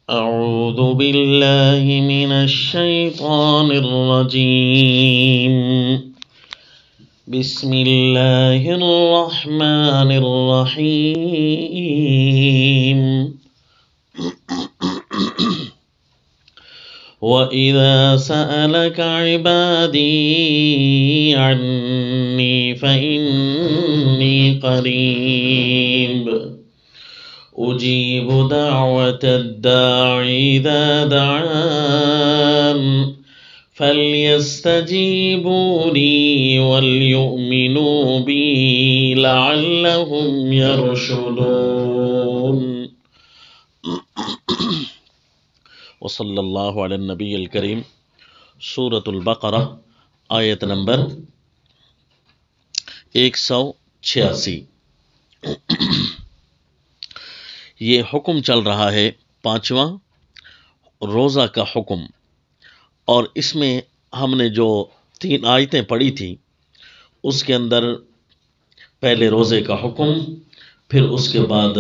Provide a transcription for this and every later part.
أعوذ بالله من الشيطان الرجيم. بسم الله الرحمن الرحيم. وإذا سألك عبادي عني فإني قريب أجيب دعوة الداعي إذا دعان فليستجيبوا لي وليؤمنوا بي لعلهم يرشدون. وصلی اللہ علی النبی الکریم. سورۃ البقرہ آیت نمبر 186. یہ حکم چل رہا ہے 5واں روزہ کا حکم، اور اس میں ہم نے جو 3 آیتیں پڑھی تھیں اس کے اندر پہلے روزے کا حکم، پھر اس کے بعد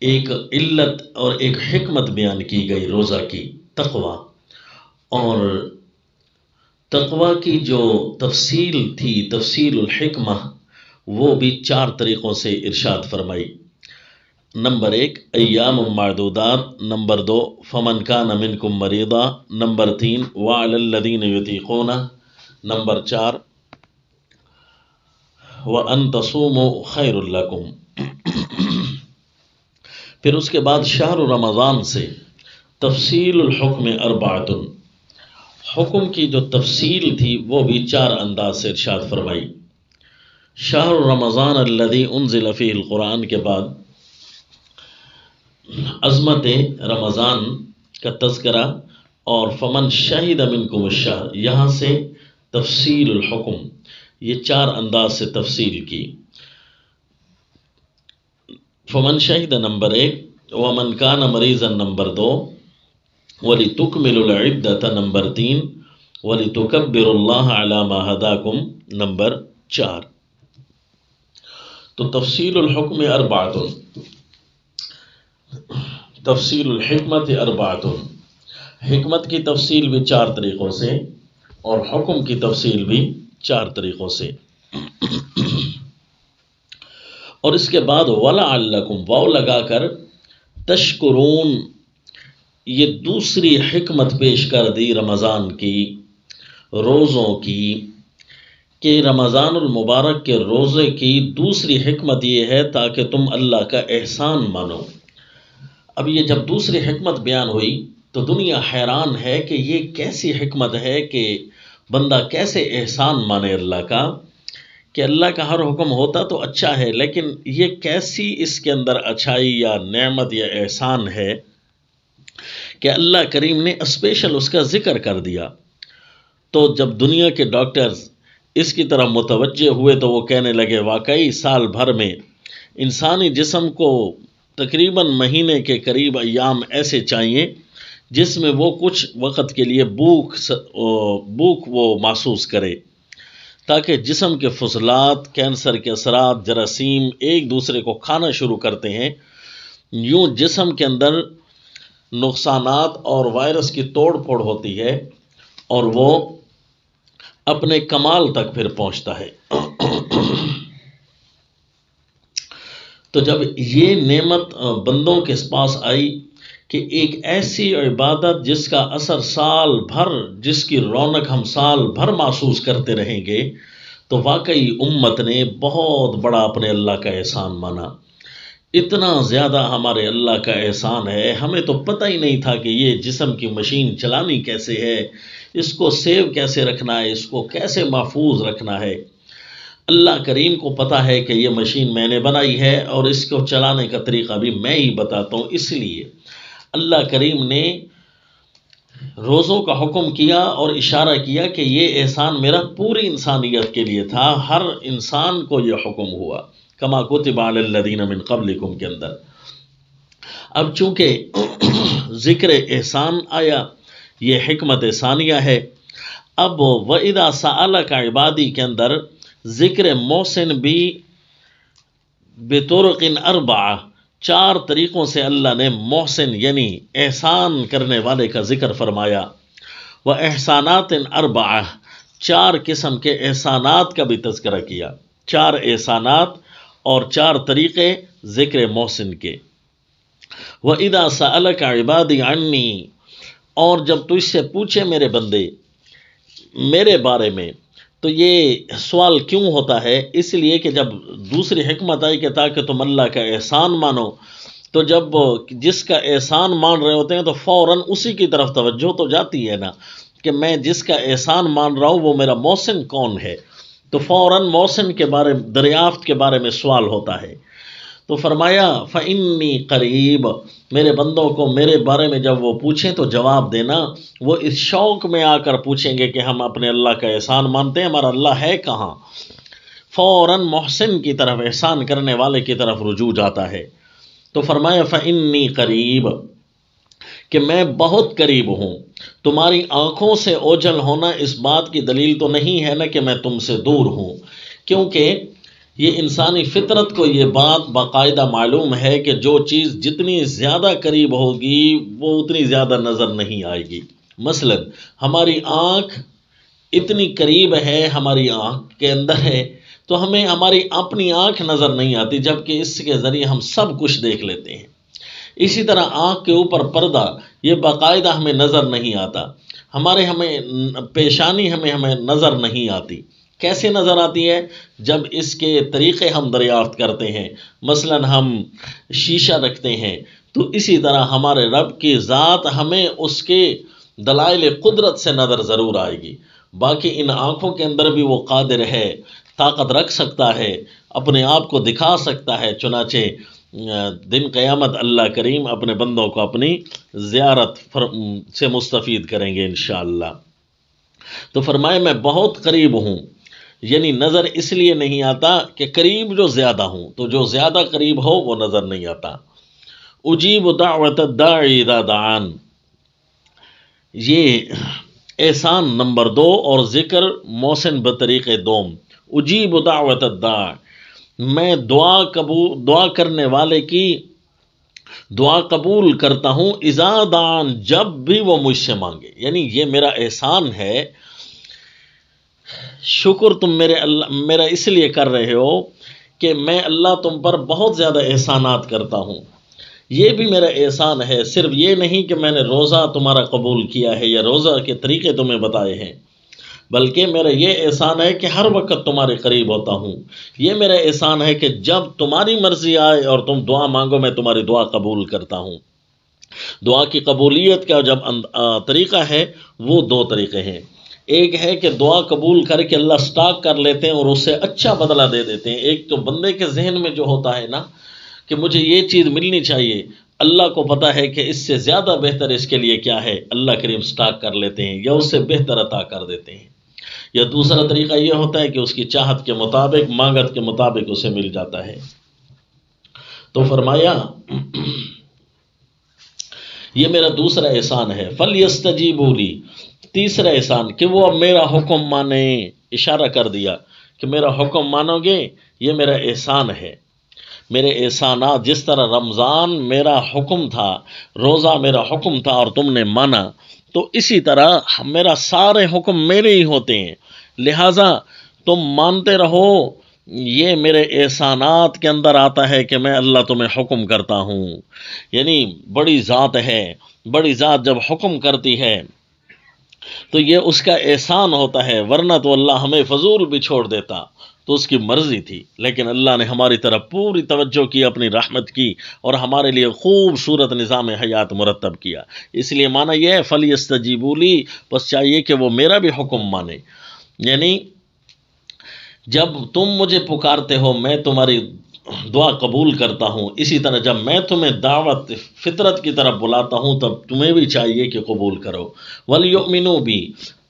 ایک علت اور ایک حکمت بیان کی گئی روزہ کی، تقوی. اور تقوی کی جو تفصیل تھی، تفصیل الحکمہ، وہ بھی 4 طریقوں سے ارشاد فرمائی. نمبر 1 ایام معدودات، نمبر 2 فمن کان منکم مریضا، نمبر 3 وعلی الذین یطیقونہ، نمبر 4 وان تصوموا خیر لکم. پھر اس کے بعد شہر رمضان سے تفصیل الحکم 4، حکم کی جو تفصیل تھی وہ بھی 4 انداز سے ارشاد فرمائی. شہر رمضان الذی انزل فیہ القرآن کے بعد عظمت رمضان کا تذکرہ، اور فمن شہد منکم الشہر، یہاں سے تفصیل الحکم، یہ 4 انداز سے تفصیل کی. فمن شہد نمبر 1، ومن کان مریضا نمبر 2، وَلِتُكْمِلُوا الْعِدَّةَ نمبر 3، وَلِتُكَبِّرُوا اللَّهَ عَلَى مَا هَدَاكُمْ نمبر 4. تو تفصیل الحکم 4، تفصیل الحکمت 4، حکمت کی تفصیل بھی 4 طریقوں سے، اور حکم کی تفصیل بھی 4 طریقوں سے. اور اس کے بعد وَلَعَلَّكُمْ، واو لگا کر تشکرون، یہ دوسری حکمت پیش کر دی رمضان کی، روزوں کی، کہ رمضان المبارک کے روزے کی دوسری حکمت یہ ہے تاکہ تم اللہ کا احسان مانو. اب یہ جب دوسری حکمت بیان ہوئی تو دنیا حیران ہے کہ یہ کیسی حکمت ہے کہ بندہ کیسے احسان مانے اللہ کا، کہ اللہ کا ہر حکم ہوتا تو اچھا ہے، لیکن یہ کیسی اس کے اندر اچھائی یا نعمت یا احسان ہے کہ اللہ کریم نے اسپیشل اس کا ذکر کر دیا. تو جب دنیا کے ڈاکٹرز اس کی طرح متوجہ ہوئے تو وہ کہنے لگے واقعی سال بھر میں انسانی جسم کو تقریباً مہینے کے قریب ایام ایسے چاہیے جس میں وہ کچھ وقت کے لیے بھوک وہ محسوس کرے، تاکہ جسم کے فضلات، کینسر کے اثرات، جراثیم ایک دوسرے کو کھانا شروع کرتے ہیں. یوں جسم کے اندر نقصانات اور وائرس کی توڑ پھوڑ ہوتی ہے اور وہ اپنے کمال تک پھر پہنچتا ہے. تو جب یہ نعمت بندوں کے پاس آئی کہ ایک ایسی عبادت جس کا اثر سال بھر، جس کی رونق ہم سال بھر محسوس کرتے رہیں گے، تو واقعی امت نے بہت بڑا اپنے اللہ کا احسان مانا. اتنا زیادہ ہمارے اللہ کا احسان ہے، ہمیں تو پتہ ہی نہیں تھا کہ یہ جسم کی مشین چلانی کیسے ہے، اس کو سیو کیسے رکھنا ہے، اس کو کیسے محفوظ رکھنا ہے. اللہ کریم کو پتہ ہے کہ یہ مشین میں نے بنائی ہے اور اس کو چلانے کا طریقہ بھی میں ہی بتاتا ہوں. اس لیے اللہ کریم نے روزوں کا حکم کیا اور اشارہ کیا کہ یہ احسان میرا پوری انسانیت کے لیے تھا، ہر انسان کو یہ حکم ہوا، کما کتب علی الذین من قبلکم کے اندر. اب چونکہ ذکر احسان آیا، یہ حکمت ثانیہ ہے. اب وَإِذَا سَأَلَكَ عِبَادِي کے اندر ذکر محسن بھی بطرق 4، 4 طریقوں سے اللہ نے محسن یعنی احسان کرنے والے کا ذکر فرمایا۔ وہ احسانات 4 4 قسم کے احسانات کا بھی تذکرہ کیا، 4 احسانات اور 4 طریقے ذکر محسن کے۔ وَإِذَا سَأَلَكَ عِبَادِي عَنِّي، اور جب تجھ سے پوچھے میرے بندے میرے بارے میں، تو یہ سوال کیوں ہوتا ہے؟ اس لیے کہ جب دوسری حکمت آئی کہ تاکہ تم اللہ کا احسان مانو، تو جب جس کا احسان مان رہے ہوتے ہیں تو فوراً اسی کی طرف توجہ تو جاتی ہے نا، کہ میں جس کا احسان مان رہا ہوں وہ میرا محسن کون ہے، تو فوراً محسن کے بارے دریافت کے بارے میں سوال ہوتا ہے۔ تو فرمایا فَإِنِّي قریب، میرے بندوں کو میرے بارے میں جب وہ پوچھیں تو جواب دینا، وہ اس شوق میں آ کر پوچھیں گے کہ ہم اپنے اللہ کا احسان مانتے ہیں، ہمارا اللہ ہے کہاں، فوراً محسن کی طرف، احسان کرنے والے کی طرف رجوع جاتا ہے۔ تو فرمایا فَإِنِّي قریب، کہ میں بہت قریب ہوں۔ تمہاری آنکھوں سے اوجھل ہونا اس بات کی دلیل تو نہیں ہے نا کہ میں تم سے دور ہوں، کیونکہ یہ انسانی فطرت کو یہ بات باقاعدہ معلوم ہے کہ جو چیز جتنی زیادہ قریب ہوگی وہ اتنی زیادہ نظر نہیں آئے گی۔ مثلا ہماری آنکھ اتنی قریب ہے، ہماری آنکھ کے اندر ہے، تو ہمیں ہماری اپنی آنکھ نظر نہیں آتی، جبکہ اس کے ذریعے ہم سب کچھ دیکھ لیتے ہیں۔ اسی طرح آنکھ کے اوپر پردہ یہ باقاعدہ ہمیں نظر نہیں آتا، ہمیں پیشانی ہمیں نظر نہیں آتی۔ کیسے نظر آتی ہے؟ جب اس کے طریقے ہم دریافت کرتے ہیں، مثلا ہم شیشہ رکھتے ہیں، تو اسی طرح ہمارے رب کی ذات ہمیں اس کے دلائل قدرت سے نظر ضرور آئے گی۔ باقی ان آنکھوں کے اندر بھی وہ قادر ہے، طاقت رکھ سکتا ہے، اپنے آپ کو دکھا سکتا ہے، چنانچہ دن قیامت اللہ کریم اپنے بندوں کو اپنی زیارت سے مستفید کریں گے انشاءاللہ۔ تو فرمائے میں بہت قریب ہوں، یعنی نظر اس لیے نہیں آتا کہ قریب جو زیادہ ہوں، تو جو زیادہ قریب ہو وہ نظر نہیں آتا۔ اجیب دعوت الداعی اذا دعان، یہ احسان نمبر 2 اور ذکر محسن بطریق دوم۔ اجیب دعوت الداع، میں دعا کرنے والے کی دعا قبول کرتا ہوں، اذا دعان، جب بھی وہ مجھ سے مانگے، یعنی یہ میرا احسان ہے۔ شکر تم میرا اس لیے کر رہے ہو کہ میں اللہ تم پر بہت زیادہ احسانات کرتا ہوں، یہ بھی میرا احسان ہے۔ صرف یہ نہیں کہ میں نے روزہ تمہارا قبول کیا ہے یا روزہ کے طریقے تمہیں بتائے ہیں، بلکہ میرا یہ احسان ہے کہ ہر وقت تمہارے قریب ہوتا ہوں۔ یہ میرا احسان ہے کہ جب تمہاری مرضی آئے اور تم دعا مانگو میں تمہاری دعا قبول کرتا ہوں۔ دعا کی قبولیت کا جب طریقہ ہے وہ 2 طریقے ہیں۔ ایک ہے کہ دعا قبول کر کے اللہ سٹاک کر لیتے ہیں اور اس سے اچھا بدلہ دے دیتے ہیں۔ ایک تو بندے کے ذہن میں جو ہوتا ہے نا کہ مجھے یہ چیز ملنی چاہیے، اللہ کو پتہ ہے کہ اس سے زیادہ بہتر اس کے لیے کیا ہے، اللہ کریم سٹاک کر لیتے ہیں یا اس سے بہتر عطا کر دیتے ہیں۔ یا دوسرا طریقہ یہ ہوتا ہے کہ اس کی چاہت کے مطابق، مانگت کے مطابق اسے مل جاتا ہے۔ تو فرمایا یہ میرا دوسرا احسان ہے۔ فَلْيَسْتَجِيبُوا لِي، تیسرا احسان کہ وہ اب میرا حکم مانیں، اشارہ کر دیا کہ میرا حکم مانو گے، یہ میرا احسان ہے۔ میرے احسانات، جس طرح رمضان میرا حکم تھا، روزہ میرا حکم تھا اور تم نے مانا، تو اسی طرح میرا سارے حکم میرے ہی ہوتے ہیں، لہٰذا تم مانتے رہو۔ یہ میرے احسانات کے اندر آتا ہے کہ میں اللہ تمہیں حکم کرتا ہوں، یعنی بڑی ذات ہے، بڑی ذات جب حکم کرتی ہے تو یہ اس کا احسان ہوتا ہے، ورنہ تو اللہ ہمیں فضول بھی چھوڑ دیتا، تو اس کی مرضی تھی، لیکن اللہ نے ہماری طرف پوری توجہ کی، اپنی رحمت کی اور ہمارے لیے خوبصورت نظام حیات مرتب کیا۔ اس لیے مانا یہ ہے فَلْيَسْتَجِيبُوا لِي، بس چاہیے کہ وہ میرا بھی حکم مانے، یعنی جب تم مجھے پکارتے ہو میں تمہاری دعا قبول کرتا ہوں، اسی طرح جب میں تمہیں دعوت فطرت کی طرف بلاتا ہوں تب تمہیں بھی چاہیے کہ قبول کرو۔ وَلْيُؤْمِنُوا بِي،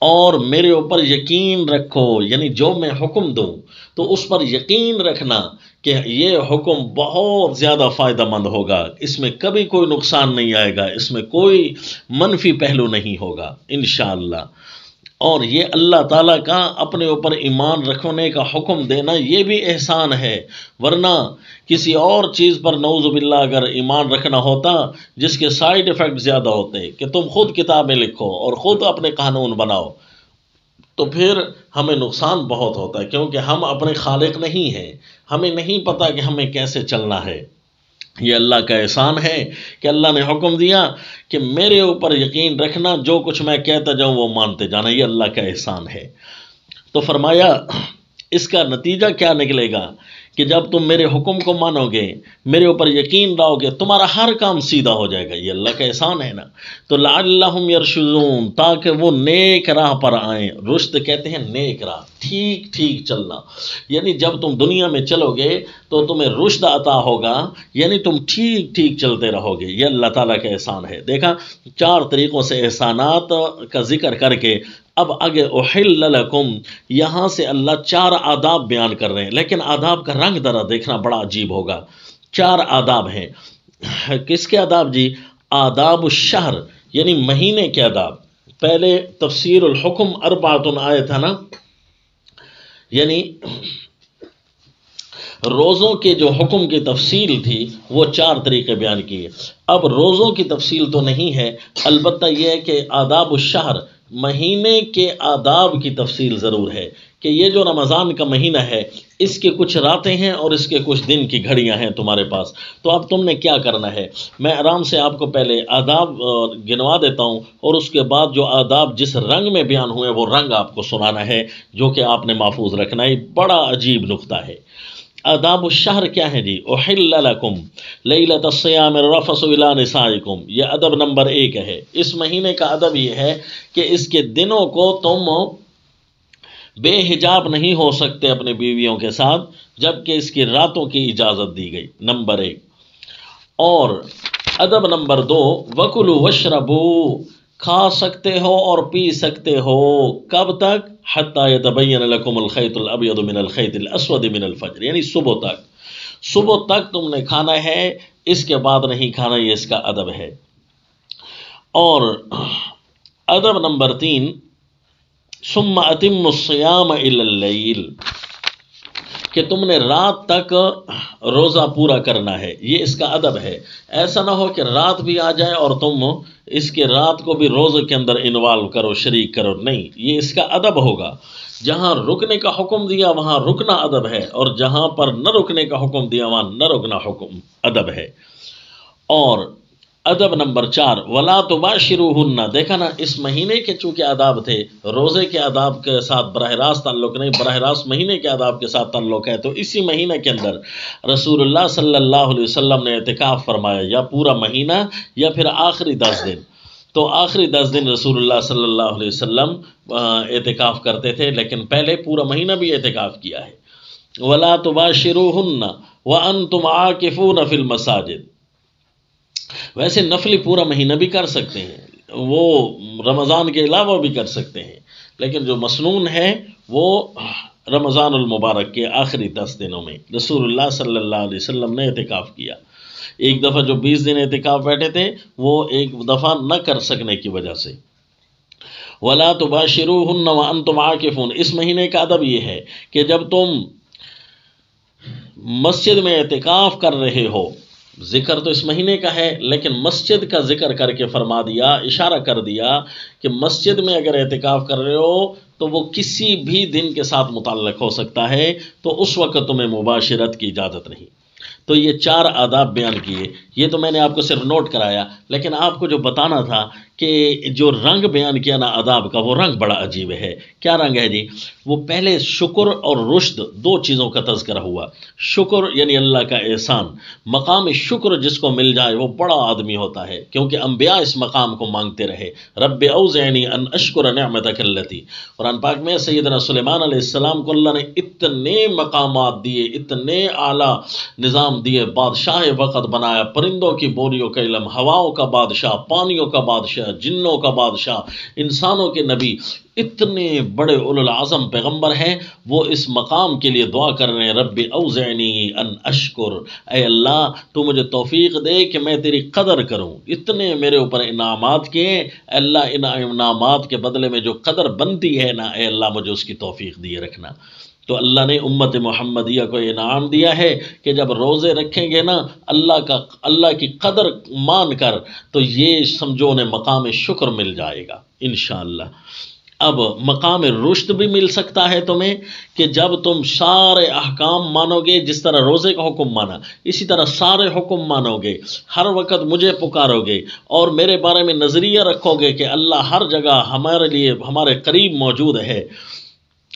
اور میرے اوپر یقین رکھو، یعنی جو میں حکم دوں تو اس پر یقین رکھنا کہ یہ حکم بہت زیادہ فائدہ مند ہوگا، اس میں کبھی کوئی نقصان نہیں آئے گا، اس میں کوئی منفی پہلو نہیں ہوگا انشاءاللہ۔ اور یہ اللہ تعالیٰ کا اپنے اوپر ایمان رکھنے کا حکم دینا یہ بھی احسان ہے، ورنہ کسی اور چیز پر نعوذ باللہ اگر ایمان رکھنا ہوتا جس کے سائیڈ ایفیکٹ زیادہ ہوتے کہ تم خود کتابیں لکھو اور خود اپنے قانون بناؤ، تو پھر ہمیں نقصان بہت ہوتا ہے، کیونکہ ہم اپنے خالق نہیں ہیں، ہمیں نہیں پتہ کہ ہمیں کیسے چلنا ہے۔ یہ اللہ کا احسان ہے کہ اللہ نے حکم دیا کہ میرے اوپر یقین رکھنا، جو کچھ میں کہتا جاؤں وہ مانتے جانا، یہ اللہ کا احسان ہے۔ تو فرمایا اس کا نتیجہ کیا نکلے گا کہ جب تم میرے حکم کو مانو گے، میرے اوپر یقین لاؤ گے، تمہارا ہر کام سیدھا ہو جائے گا۔ یہ اللہ کا احسان ہے نا۔ تو لعلہم یرشدون، تاکہ وہ نیک راہ پر آئیں۔ رشد کہتے ہیں نیک راہ، ٹھیک ٹھیک چلنا، یعنی جب تم دنیا میں چلو گے تو تمہیں رشد عطا ہوگا، یعنی تم ٹھیک ٹھیک چلتے رہو گے۔ یہ اللہ تعالیٰ کا احسان ہے۔ دیکھا 4 طریقوں سے احسانات کا ذکر کر کے اب آگے احل لکم، یہاں سے اللہ 4 آداب بیان کر رہے ہیں، لیکن آداب کا رنگ ذرا دیکھنا بڑا عجیب ہوگا۔ 4 آداب ہیں۔ کس کے آداب جی؟ آداب الشہر، یعنی مہینے کے آداب۔ پہلے تفسیر الحکم 4 آئے تھا نا، یعنی روزوں کے جو حکم کی تفصیل تھی وہ 4 طریقے بیان کیے۔ اب روزوں کی تفصیل تو نہیں ہے، البتہ یہ ہے کہ آداب الشہر، مہینے کے آداب کی تفصیل ضرور ہے کہ یہ جو رمضان کا مہینہ ہے اس کے کچھ راتیں ہیں اور اس کے کچھ دن کی گھڑیاں ہیں تمہارے پاس۔ تو اب تم نے کیا کرنا ہے، میں آرام سے آپ کو پہلے آداب گنوا دیتا ہوں اور اس کے بعد جو آداب جس رنگ میں بیان ہوئے وہ رنگ آپ کو سنانا ہے، جو کہ آپ نے محفوظ رکھنا ہے۔ بڑا عجیب نقطہ ہے۔ آداب الشہر کیا ہے جی؟ احل لکم لیلۃ الصیام الرفث الی نسائکم، یہ ادب نمبر 1 ہے۔ اس مہینے کا ادب یہ ہے کہ اس کے دنوں کو تم بے حجاب نہیں ہو سکتے اپنے بیویوں کے ساتھ، جبکہ اس کی راتوں کی اجازت دی گئی، نمبر 1۔ اور ادب نمبر 2، وکلوا واشربوا، کھا سکتے ہو اور پی سکتے ہو، کب تک؟ حتی یتبین لکم الخیط الابیض من الخیط الاسود من الفجر، یعنی صبح تک، صبح تک تم نے کھانا ہے، اس کے بعد نہیں کھانا، یہ اس کا ادب ہے۔ اور ادب نمبر 3، ثم اتم الصیام الی اللیل، کہ تم نے رات تک روزہ پورا کرنا ہے، یہ اس کا ادب ہے۔ ایسا نہ ہو کہ رات بھی آ جائے اور تم اس کے رات کو بھی روزے کے اندر انوالو کرو، شریک کرو، نہیں، یہ اس کا ادب ہوگا۔ جہاں رکنے کا حکم دیا وہاں رکنا ادب ہے، اور جہاں پر نہ رکنے کا حکم دیا وہاں نہ رکنا حکم ادب ہے۔ اور ادب نمبر 4، ولا تباشروہن، دیکھا نا اس مہینے کے چونکہ آداب تھے، روزے کے آداب کے ساتھ براہ راست تعلق نہیں، براہ راست مہینے کے آداب کے ساتھ تعلق ہے۔ تو اسی مہینے کے اندر رسول اللہ صلی اللہ علیہ وسلم نے اعتکاف فرمایا، یا پورا مہینہ یا پھر آخری 10 دن۔ تو آخری 10 دن رسول اللہ صلی اللہ علیہ وسلم اعتکاف کرتے تھے، لیکن پہلے پورا مہینہ بھی اعتکاف کیا ہے۔ ولا تباشروہن وانتم عاکفون فی المساجد، ویسے نفلی پورا مہینہ بھی کر سکتے ہیں، وہ رمضان کے علاوہ بھی کر سکتے ہیں، لیکن جو مسنون ہے وہ رمضان المبارک کے آخری 10 دنوں میں رسول اللہ صلی اللہ علیہ وسلم نے اعتکاف کیا۔ ایک دفعہ جو 20 دن اعتکاف بیٹھے تھے وہ ایک دفعہ نہ کر سکنے کی وجہ سے۔ وَلَا تُبَاشِرُوهُنَّ وَأَنْتُمْ عَاكِفُونَ، اس مہینے کا ادب یہ ہے کہ جب تم مسجد میں اعتکاف کر رہے ہو، ذکر تو اس مہینے کا ہے لیکن مسجد کا ذکر کر کے فرما دیا، اشارہ کر دیا کہ مسجد میں اگر اعتکاف کر رہے ہو تو وہ کسی بھی دن کے ساتھ متعلق ہو سکتا ہے، تو اس وقت تمہیں مباشرت کی اجازت نہیں۔ تو یہ 4 آداب بیان کیے، یہ تو میں نے آپ کو صرف نوٹ کرایا، لیکن آپ کو جو بتانا تھا کہ جو رنگ بیان کیا نا آداب کا، وہ رنگ بڑا عجیب ہے۔ کیا رنگ ہے جی؟ وہ پہلے شکر اور رشد 2 چیزوں کا تذکرہ ہوا۔ شکر یعنی اللہ کا احسان، مقام شکر جس کو مل جائے وہ بڑا آدمی ہوتا ہے، کیونکہ انبیاء اس مقام کو مانگتے رہے۔ رب اوزعنی ان اشکر نعمتک التی، قرآن پاک میں سیدنا سلیمان علیہ السلام کو اللہ نے اتنے مقامات دیے، اتنے اعلیٰ نظام دیے، بادشاہ وقت بنایا، پرندوں کی بوریوں کا علم، ہواؤں کا بادشاہ، پانیوں کا بادشاہ، جنوں کا بادشاہ، انسانوں کے نبی، اتنے بڑے اولو العظم پیغمبر ہیں، وہ اس مقام کے لیے دعا کر رہے ہیں، رب اوزعنی ان اشکر، اے اللہ تو مجھے توفیق دے کہ میں تیری قدر کروں، اتنے میرے اوپر انعامات کیے، اے اللہ ان انعامات کے بدلے میں جو قدر بنتی ہے نا، اے اللہ مجھے اس کی توفیق دیے رکھنا۔ تو اللہ نے امت محمدیہ کو انعام دیا ہے کہ جب روزے رکھیں گے نا اللہ کی قدر مان کر، تو یہ سمجھو انہیں مقام شکر مل جائے گا انشاءاللہ۔ اب مقام رشد بھی مل سکتا ہے تمہیں کہ جب تم سارے احکام مانو گے، جس طرح روزے کا حکم مانا اسی طرح سارے حکم مانو گے، ہر وقت مجھے پکارو گے اور میرے بارے میں نظریہ رکھو گے کہ اللہ ہر جگہ ہمارے لیے ہمارے قریب موجود ہے،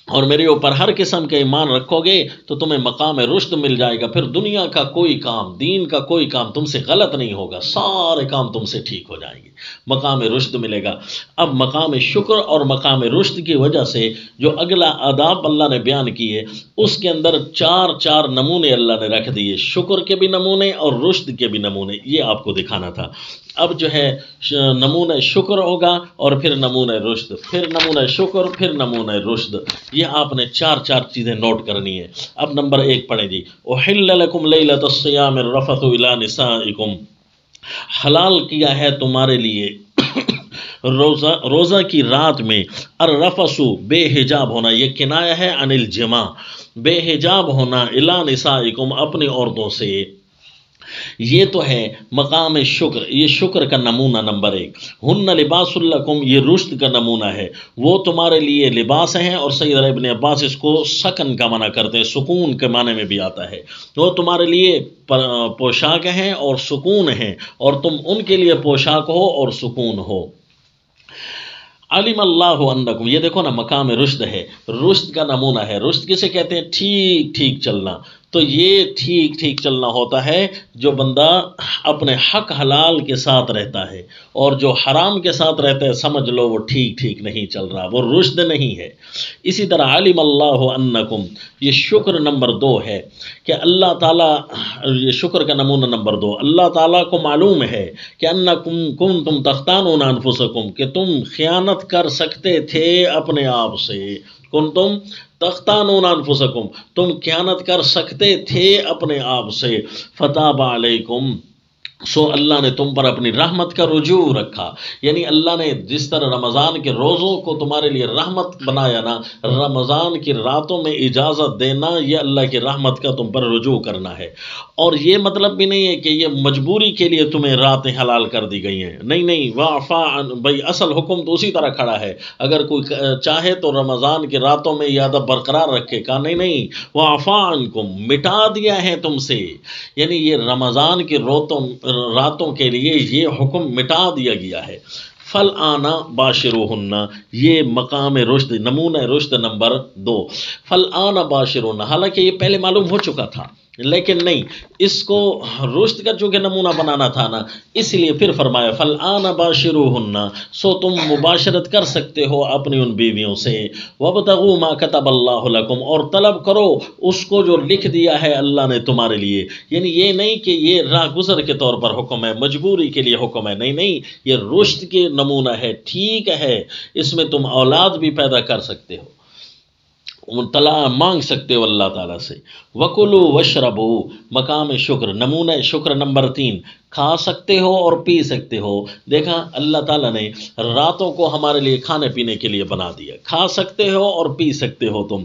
اور میرے اوپر ہر قسم کے ایمان رکھو گے، تو تمہیں مقام رشد مل جائے گا۔ پھر دنیا کا کوئی کام، دین کا کوئی کام تم سے غلط نہیں ہوگا، سارے کام تم سے ٹھیک ہو جائیں گے، مقام رشد ملے گا۔ اب مقام شکر اور مقام رشد کی وجہ سے جو اگلا آداب اللہ نے بیان کیے، اس کے اندر چار نمونے اللہ نے رکھ دیے، شکر کے بھی نمونے اور رشد کے بھی نمونے، یہ آپ کو دکھانا تھا۔ اب جو ہے نمونہ شکر ہوگا اور پھر نمونہ رشد، پھر نمونہ شکر، پھر نمونہ رشد، یہ آپ نے چار چیزیں نوٹ کرنی ہے۔ اب نمبر 1 پڑھیں جی، احل لکم لیلۃ الصیام الرفث الی نسائکم، حلال کیا ہے تمہارے لیے روزہ کی رات میں، الرفث بے حجاب ہونا، یہ کنایہ ہے عن الجماع، بے حجاب ہونا، الی نسائکم اپنی عورتوں سے، یہ تو ہے مقام شکر، یہ شکر کا نمونہ نمبر 1۔ ہن لباس لکم، یہ رشد کا نمونہ ہے، وہ تمہارے لیے لباس ہیں، اور سیدنا ابن عباس اس کو سکن کا معنی کرتے ہیں، سکون کے معنی میں بھی آتا ہے، وہ تمہارے لیے پوشاک ہیں اور سکون ہیں، اور تم ان کے لیے پوشاک ہو اور سکون ہو۔ علم اللہ انکم، یہ دیکھو نا مقام رشد ہے، رشد کا نمونہ ہے۔ رشد کسے کہتے ہیں؟ ٹھیک ٹھیک چلنا۔ تو یہ ٹھیک ٹھیک چلنا ہوتا ہے جو بندہ اپنے حق حلال کے ساتھ رہتا ہے، اور جو حرام کے ساتھ رہتا ہے سمجھ لو وہ ٹھیک ٹھیک نہیں چل رہا، وہ رشد نہیں ہے۔ اسی طرح علم اللہ انکم، یہ شکر نمبر 2 ہے کہ اللہ تعالیٰ، یہ شکر کا نمونہ نمبر 2، اللہ تعالیٰ کو معلوم ہے کہ انکم کنتم تختانون انفسکم، کہ تم خیانت کر سکتے تھے اپنے آپ سے، کنتم تختانون انفسکم، تم خیانت کر سکتے تھے اپنے آپ سے، فتاب علیکم، سو اللہ نے تم پر اپنی رحمت کا رجوع رکھا، یعنی اللہ نے جس طرح رمضان کے روزوں کو تمہارے لیے رحمت بنایا نا، رمضان کی راتوں میں اجازت دینا یہ اللہ کی رحمت کا تم پر رجوع کرنا ہے۔ اور یہ مطلب بھی نہیں ہے کہ یہ مجبوری کے لیے تمہیں راتیں حلال کر دی گئی ہیں، نہیں، وعفا عن، بھائی اصل حکم تو اسی طرح کھڑا ہے، اگر کوئی چاہے تو رمضان کی راتوں میں یہ ادب برقرار رکھے، کہا نہیں، وعفا عنکم، مٹا دیا ہے تم سے، یعنی یہ رمضان کی راتوں کے لیے یہ حکم مٹا دیا گیا ہے۔ فالآن باشروہن، یہ مقام رشد، نمونہ رشد نمبر 2، فالآن باشروہن، حالانکہ یہ پہلے معلوم ہو چکا تھا، لیکن نہیں، اس کو رشد کا چونکہ نمونہ بنانا تھا نا، اس لیے پھر فرمایا فالآن باشروہن، سو تم مباشرت کر سکتے ہو اپنی ان بیویوں سے، وابتغوا ما کتب اللہ لکم، اور طلب کرو اس کو جو لکھ دیا ہے اللہ نے تمہارے لیے، یعنی یہ نہیں کہ یہ راہ گزر کے طور پر حکم ہے، مجبوری کے لیے حکم ہے، نہیں، یہ رشد کے نمونہ ہے، ٹھیک ہے، اس میں تم اولاد بھی پیدا کر سکتے ہو، طلاق مانگ سکتے ہو اللہ تعالیٰ سے۔ وَكُلُوا وَاشْرَبُوا، مقام شکر، نمونہ شکر نمبر 3، کھا سکتے ہو اور پی سکتے ہو۔ دیکھا اللہ تعالیٰ نے راتوں کو ہمارے لیے کھانے پینے کے لیے بنا دیا، کھا سکتے ہو اور پی سکتے ہو تم،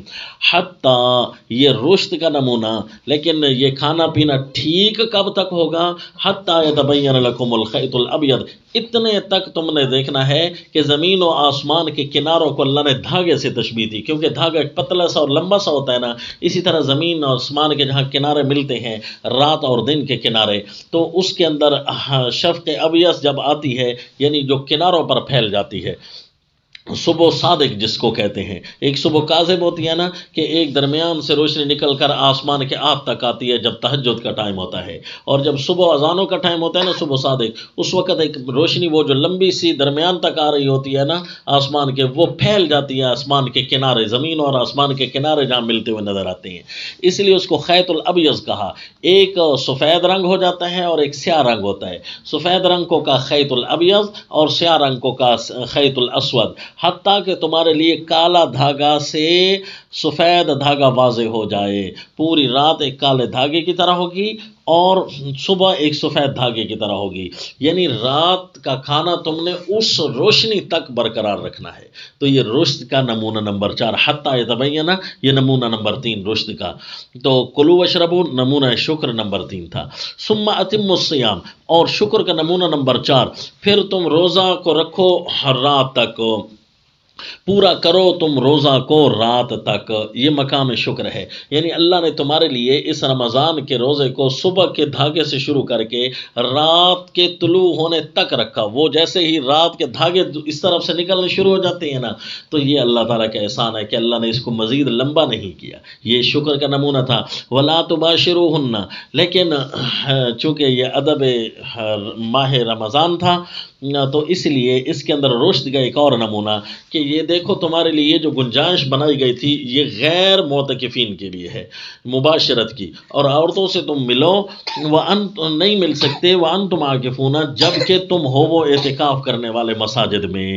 حتیٰ، یہ رشد کا نمونہ، لیکن یہ کھانا پینا ٹھیک کب تک ہوگا؟ حتیٰ یتبین لکم الخیط الابیض، اتنے تک تم نے دیکھنا ہے کہ زمین و آسمان کے کناروں کو اللہ نے دھاگے سے تشبیہ دی، کیونکہ دھاگا ایک پتلا سا اور لمبا سا ہوتا ہے نا، اسی طرح زمین اور آسمان کے جہاں کنارے ملتے ہیں، رات اور دن کے کنارے، تو اس کے اندر شفق ابیض جب آتی ہے، یعنی جو کناروں پر پھیل جاتی ہے، صبح صادق جس کو کہتے ہیں، ایک صبح کاذب ہوتی ہے نا کہ ایک درمیان سے روشنی نکل کر آسمان کے آپ تک آتی ہے جب تہجد کا ٹائم ہوتا ہے، اور جب صبح اذانوں کا ٹائم ہوتا ہے نا صبح صادق، اس وقت ایک روشنی وہ جو لمبی سی درمیان تک آ رہی ہوتی ہے نا آسمان کے، وہ پھیل جاتی ہے آسمان کے کنارے، زمین اور آسمان کے کنارے جہاں ملتے ہوئے نظر آتے ہیں، اس لیے اس کو خیط الابیض کہا۔ ایک سفید رنگ ہو جاتا ہے اور ایک سیاہ رنگ ہوتا ہے، سفید رنگ کو کا خیط الابیض اور سیاہ رنگ کو کا خیط الاسود، حتیٰ کہ تمہارے لیے کالا دھاگا سے سفید دھاگا واضح ہو جائے۔ پوری رات ایک کالے دھاگے کی طرح ہوگی اور صبح ایک سفید دھاگے کی طرح ہوگی، یعنی رات کا کھانا تم نے اس روشنی تک برقرار رکھنا ہے۔ تو یہ رشد کا نمونہ نمبر 4، حتیٰ یتبین، یہ نمونہ نمبر 3 رشد کا۔ تو کلو واشربو نمونہ شکر نمبر 3 تھا۔ ثم اتم الصیام، اور شکر کا نمونہ نمبر 4، پھر تم روزہ کو رکھو ہر رات تک، پورا کرو تم روزہ کو رات تک، یہ مقام شکر ہے۔ یعنی اللہ نے تمہارے لیے اس رمضان کے روزے کو صبح کے دھاگے سے شروع کر کے رات کے طلوع ہونے تک رکھا، وہ جیسے ہی رات کے دھاگے اس طرف سے نکلنے شروع ہو جاتے ہیں نا، تو یہ اللہ تعالیٰ کا احسان ہے کہ اللہ نے اس کو مزید لمبا نہیں کیا، یہ شکر کا نمونہ تھا۔ وَلَا تُبَاشِرُوهُنَّ، لیکن چونکہ یہ ادب ماہ رمضان تھا تو اس لیے اس کے اندر رشد کا ایک اور نمونہ کہ یہ دیکھو تمہارے لیے جو گنجائش بنائی گئی تھی یہ غیر معتکفین کے لیے ہے، مباشرت کی، اور عورتوں سے تم ملو نہیں مل سکتے وَأَنْتُمْ عَاكِفُونَ، جب کہ تم ہو وہ اعتکاف کرنے والے مساجد میں۔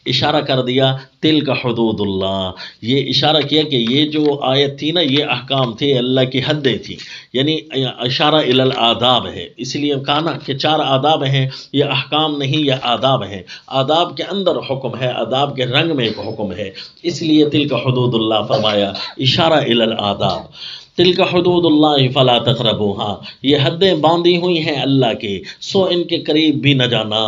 اشارہ کر دیا تلک حدود اللہ، یہ اشارہ کیا کہ یہ جو آیت تھی نا یہ احکام تھے، اللہ کی حدیں تھیں، یعنی اشارہ الی الآداب ہے، اس لیے کہا نا کہ 4 آداب ہیں، یہ احکام نہیں یہ آداب ہیں، آداب کے اندر حکم ہے، آداب کے رنگ میں ایک حکم ہے، اس لیے تلک حدود اللہ فرمایا، اشارہ الی الآداب۔ تلک حدود اللہ فلا تقربوها، یہ حدیں باندھی ہوئی ہیں اللہ کے، سو ان کے قریب بھی نہ جانا،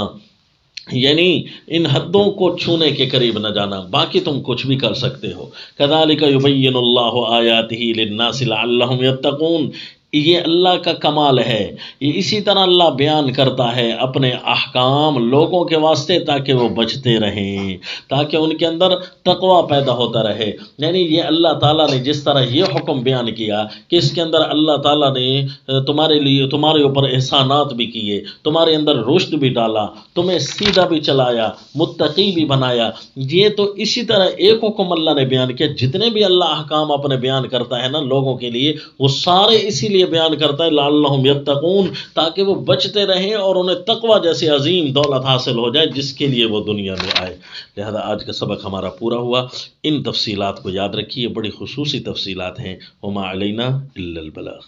یعنی ان حدوں کو چھونے کے قریب نہ جانا، باقی تم کچھ بھی کر سکتے ہو۔ کذالک یبین اللہ آیاتہ للناس لعلہم یتقون، یہ اللہ کا کمال ہے، یہ اسی طرح اللہ بیان کرتا ہے اپنے احکام لوگوں کے واسطے تاکہ وہ بچتے رہیں، تاکہ ان کے اندر تقوی پیدا ہوتا رہے۔ یعنی یہ اللہ تعالیٰ نے جس طرح یہ حکم بیان کیا کہ اس کے اندر اللہ تعالیٰ نے تمہارے اوپر احسانات بھی کیے، تمہارے اندر رشد بھی ڈالا، تمہیں سیدھا بھی چلایا، متقی بھی بنایا، یہ تو اسی طرح ایک حکم اللہ نے بیان کیا۔ جتنے بھی اللہ احکام اپنے بیان کرتا ہے نا لوگوں کے لیے، وہ سارے اسی لیے بیان کرتا ہے لعلہم یتقون، تاکہ وہ بچتے رہیں اور انہیں تقوی جیسے عظیم دولت حاصل ہو جائے جس کے لیے وہ دنیا میں آئے۔ لہذا آج کا سبق ہمارا پورا ہوا، ان تفصیلات کو یاد رکھیے، بڑی خصوصی تفصیلات ہیں، وما علینا الا البلاغ۔